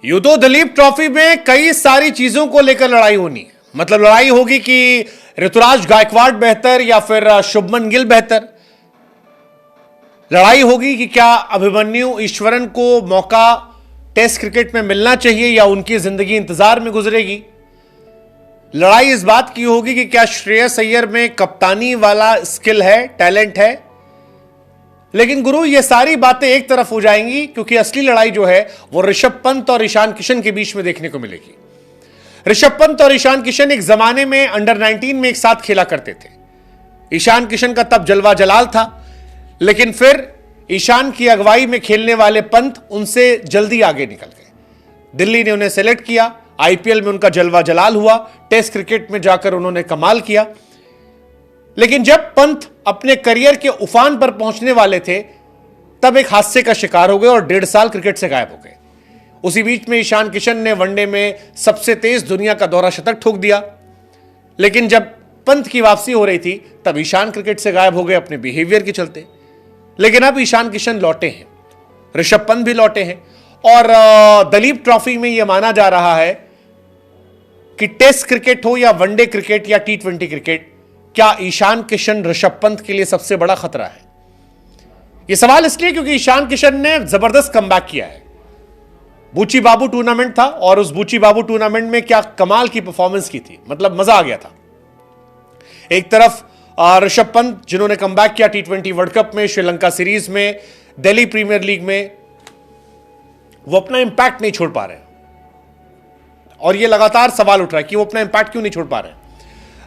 यूं तो दलीप ट्रॉफी में कई सारी चीजों को लेकर लड़ाई होनी है। मतलब लड़ाई होगी कि ऋतुराज गायकवाड़ बेहतर या फिर शुभमन गिल बेहतर। लड़ाई होगी कि क्या अभिमन्यु ईश्वरन को मौका टेस्ट क्रिकेट में मिलना चाहिए या उनकी जिंदगी इंतजार में गुजरेगी। लड़ाई इस बात की होगी कि क्या श्रेयस अय्यर में कप्तानी वाला स्किल है, टैलेंट है। लेकिन गुरु ये सारी बातें एक तरफ हो जाएंगी क्योंकि असली लड़ाई जो है वो ऋषभ पंत और ईशान किशन के बीच में देखने को मिलेगी। ऋषभ पंत और ईशान किशन एक जमाने में अंडर 19 में एक साथ खेला करते थे। ईशान किशन का तब जलवा जलाल था, लेकिन फिर ईशान की अगुवाई में खेलने वाले पंत उनसे जल्दी आगे निकल गए। दिल्ली ने उन्हें सेलेक्ट किया, आईपीएल में उनका जलवा जलाल हुआ, टेस्ट क्रिकेट में जाकर उन्होंने कमाल किया। लेकिन जब पंत अपने करियर के उफान पर पहुंचने वाले थे तब एक हादसे का शिकार हो गए और 1.5 साल क्रिकेट से गायब हो गए। उसी बीच में ईशान किशन ने वनडे में सबसे तेज दुनिया का दौरा शतक ठोक दिया। लेकिन जब पंत की वापसी हो रही थी तब ईशान क्रिकेट से गायब हो गए अपने बिहेवियर के चलते। लेकिन अब ईशान किशन लौटे हैं, ऋषभ पंत भी लौटे हैं और दलीप ट्रॉफी में यह माना जा रहा है कि टेस्ट क्रिकेट हो या वनडे क्रिकेट या T20 क्रिकेट, क्या ईशान किशन ऋषभ पंत के लिए सबसे बड़ा खतरा है। यह सवाल इसलिए क्योंकि ईशान किशन ने जबरदस्त कमबैक किया है। बूची बाबू टूर्नामेंट था और उस बूची बाबू टूर्नामेंट में क्या कमाल की परफॉर्मेंस की थी, मतलब मजा आ गया था। एक तरफ ऋषभ पंत जिन्होंने कमबैक किया T20 वर्ल्ड कप में, श्रीलंका सीरीज में, दिल्ली प्रीमियर लीग में, वो अपना इंपैक्ट नहीं छोड़ पा रहे और ये लगातार सवाल उठ रहा है कि वो अपना इंपैक्ट क्यों नहीं छोड़ पा रहे।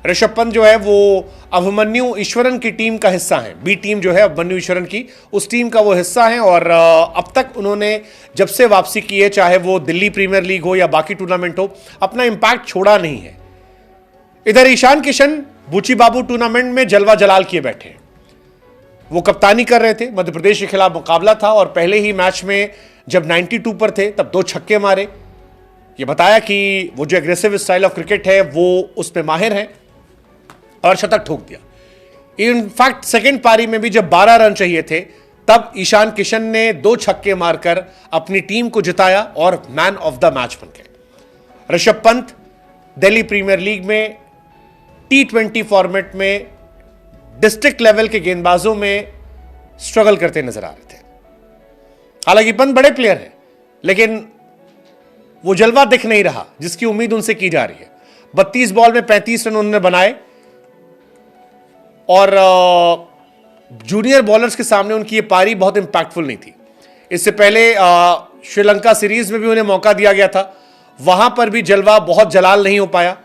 ऋषभ पंत जो है वो अभिमन्यु ईश्वरन की टीम का हिस्सा है। बी टीम जो है अभिमन्यु ईश्वरन की, उस टीम का वो हिस्सा है और अब तक उन्होंने जब से वापसी की है, चाहे वो दिल्ली प्रीमियर लीग हो या बाकी टूर्नामेंट हो, अपना इंपैक्ट छोड़ा नहीं है। इधर ईशान किशन बूची बाबू टूर्नामेंट में जलवा जलाल किए बैठे हैं। वो कप्तानी कर रहे थे, मध्य प्रदेश के खिलाफ मुकाबला था और पहले ही मैच में जब 92 पर थे तब 2 छक्के मारे। ये बताया कि वो जो एग्रेसिव स्टाइल ऑफ क्रिकेट है वो उस पर माहिर है और शतक ठोक दिया। इनफैक्ट सेकेंड पारी में भी जब 12 रन चाहिए थे तब ईशान किशन ने 2 छक्के मारकर अपनी टीम को जिताया और मैन ऑफ द मैच बन गए। ऋषभ पंत दिल्ली प्रीमियर लीग में T20 फॉर्मेट में डिस्ट्रिक्ट लेवल के गेंदबाजों में स्ट्रगल करते नजर आ रहे थे। हालांकि पंत बड़े प्लेयर हैं, लेकिन वो जलवा दिख नहीं रहा जिसकी उम्मीद उनसे की जा रही है। 32 बॉल में 35 रन उन्होंने बनाए और जूनियर बॉलर्स के सामने उनकी ये पारी बहुत इंपैक्टफुल नहीं थी। इससे पहले श्रीलंका सीरीज में भी उन्हें मौका दिया गया था, वहां पर भी जलवा बहुत जलाल नहीं हो पाया,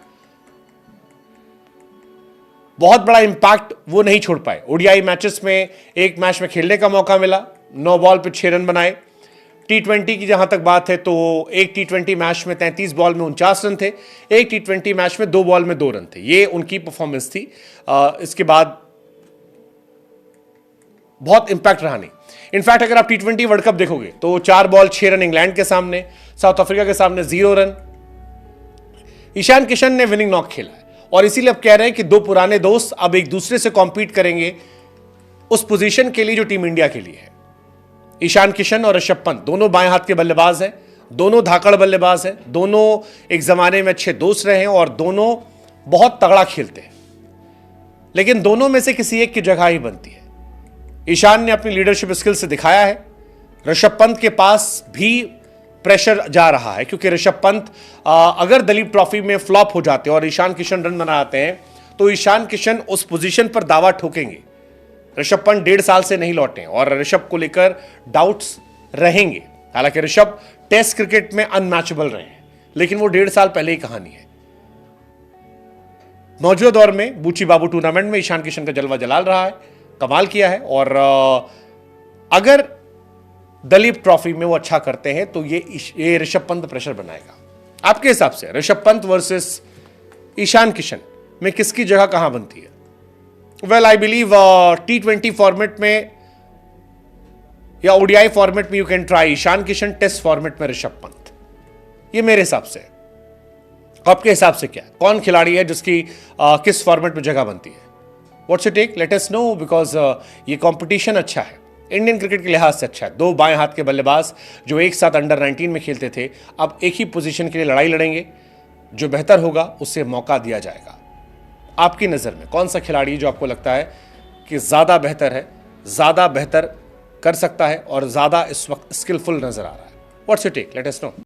बहुत बड़ा इंपैक्ट वो नहीं छोड़ पाए। ओडीआई मैचेस में एक मैच में खेलने का मौका मिला, 9 बॉल पे 6 रन बनाए। T20 की जहां तक बात है तो एक T20 मैच में 33 बॉल में 49 रन थे, एक T20 मैच में 2 बॉल में 2 रन थे। ये उनकी परफॉर्मेंस थी। इसके बाद बहुत इंपैक्ट रहा नहीं। इनफैक्ट अगर आप T20 वर्ल्ड कप देखोगे तो 4 बॉल 6 रन इंग्लैंड के सामने, साउथ अफ्रीका के सामने 0 रन। ईशान किशन ने विनिंग नॉक खेला है और इसीलिए अब कह रहे हैं कि 2 पुराने दोस्त अब एक दूसरे से कॉम्पीट करेंगे उस पोजीशन के लिए जो टीम इंडिया के लिए है। ईशान किशन और ऋषभ पंत दोनों बाएं हाथ के बल्लेबाज हैं, दोनों धाकड़ बल्लेबाज हैं, दोनों एक जमाने में अच्छे दोस्त रहे हैं और दोनों बहुत तगड़ा खेलते हैं। लेकिन दोनों में से किसी एक की जगह ही बनती है। ईशान ने अपनी लीडरशिप स्किल से दिखाया है। ऋषभ पंत के पास भी प्रेशर जा रहा है क्योंकि ऋषभ पंत अगर दलीप ट्रॉफी में फ्लॉप हो जाते हैं और ईशान किशन रन बनाते हैं तो ईशान किशन उस पोजीशन पर दावा ठोकेंगे। ऋषभ पंत 1.5 साल से नहीं लौटे और ऋषभ को लेकर डाउट्स रहेंगे। हालांकि ऋषभ टेस्ट क्रिकेट में अनमैचेबल रहे हैं, लेकिन वो 1.5 साल पहले ही कहानी है। मौजूदा दौर में बूची बाबू टूर्नामेंट में ईशान किशन का जलवा जलाल रहा है, कमाल किया है और अगर दलीप ट्रॉफी में वो अच्छा करते हैं तो ये ऋषभ पंत प्रेशर बनाएगा। आपके हिसाब से ऋषभ पंत वर्सेस ईशान किशन में किसकी जगह कहां बनती है? Well I believe T20 format में या ओडीआई फॉर्मेट में you can try Ishan Kishan, test format में ऋषभ पंत। ये मेरे हिसाब से। आपके हिसाब से क्या, कौन खिलाड़ी है जिसकी किस फॉर्मेट में जगह बनती है? What's your take? Let us know because ये कंपटीशन अच्छा है। इंडियन क्रिकेट के लिहाज से अच्छा है। दो बाएं हाथ के बल्लेबाज जो एक साथ अंडर 19 में खेलते थे, अब एक ही पोजीशन के लिए लड़ाई लड़ेंगे। जो बेहतर होगा उसे मौका दिया जाएगा। आपकी नज़र में कौन सा खिलाड़ी जो आपको लगता है कि ज़्यादा बेहतर है, ज़्यादा बेहतर कर सकता है और ज़्यादा इस वक्त स्किलफुल नजर आ रहा है? What's your take? Let us no.